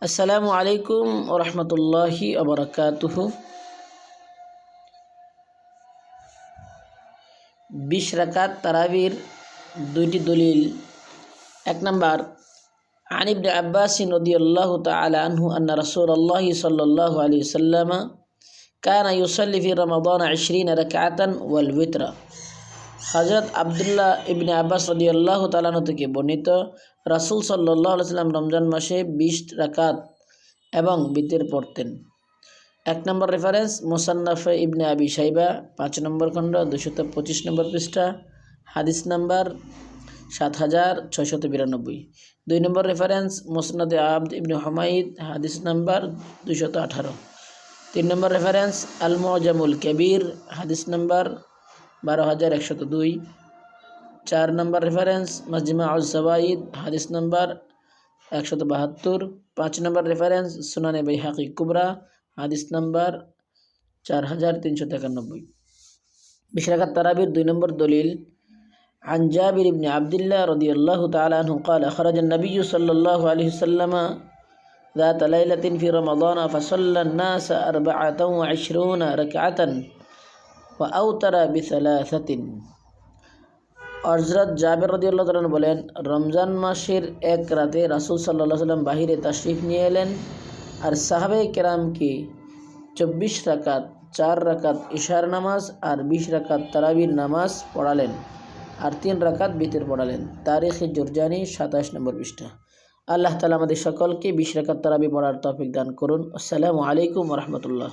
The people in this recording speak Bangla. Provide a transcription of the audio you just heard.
আসসালামু আলাইকুম ওয়া রাহমাতুল্লাহি ওয়া বারাকাতুহু। 20 রাকাত তারাবির দুইটি দলিল। 1 নাম্বার, আন ইবনে আব্বাস রাদিয়াল্লাহু তাআলা আনহু আন্না রাসূলুল্লাহ সাল্লাল্লাহু আলাইহি ওয়াসাল্লাম কানা ইউসাল্লি ফি রমাদান 20 রাকাতান ওয়াল উইতরা। হযরত আব্দুল্লাহ ইবনে আব্বাস রাদিয়াল্লাহু তাআলা আনহু থেকে বর্ণিত, রাসূল সাল্লাল্লাহু আলাইহি ওয়াসাল্লাম রমজান মাসে 20 রাকাত এবং বিতর পড়তেন। 1 নম্বর রেফারেন্স মুসান্নাফ ইবনে আবি শাইবা 5 নম্বর খণ্ড 225 নম্বর পৃষ্ঠা, হাদিস নাম্বার 7692। 2 নম্বর রেফারেন্স মুসনাদে আবদ ইবনে হুমাইদ হাদিস নাম্বার 218। 3 নম্বর রেফারেন্স আল মুআজামুল কবির হাদিস নাম্বার 12102। 4 নম্বর রেফারেন্স মাজমাউজ জাওয়াইদ হাদিস নাম্বার 172। 5 নম্বর রেফারেন্স সুনানে বাইহাকি কুবরা হাদিস নাম্বার 4393। 20 রাকাত তারাবির 2 নম্বর দলিল। عن جابر بن عبد الله رضي الله تعالى عنه قال خرج النبي صلى الله عليه وسلم ذات ليلة في رمضان فصلى الناس 24 ركعة وأوتر ب3। হযরত জাবের রাদিয়াল্লাহু তাআলা বলেন, রমজান মাসের এক রাতে রাসূল সাল্লাল্লাহু আলাইহি ওয়াসাল্লাম বাহিরে তাশরিফ নিয়ে এলেন আর সাহাবায়ে কেরামকে 24 রাকাত, 4 রাকাত ইশার নামাজ আর 20 রাকাত তারাবির নামাজ পড়ালেন আর 3 রাকাত বিতর পড়ালেন। তারিখে জুরজানি 27 নম্বর পৃষ্ঠা। আল্লাহ তাআলা আমাদের সকলকে 20 রাকাত তারাবি পড়ার তৌফিক দান করুন। আসসালামু আলাইকুম ওয়া রাহমাতুল্লাহ।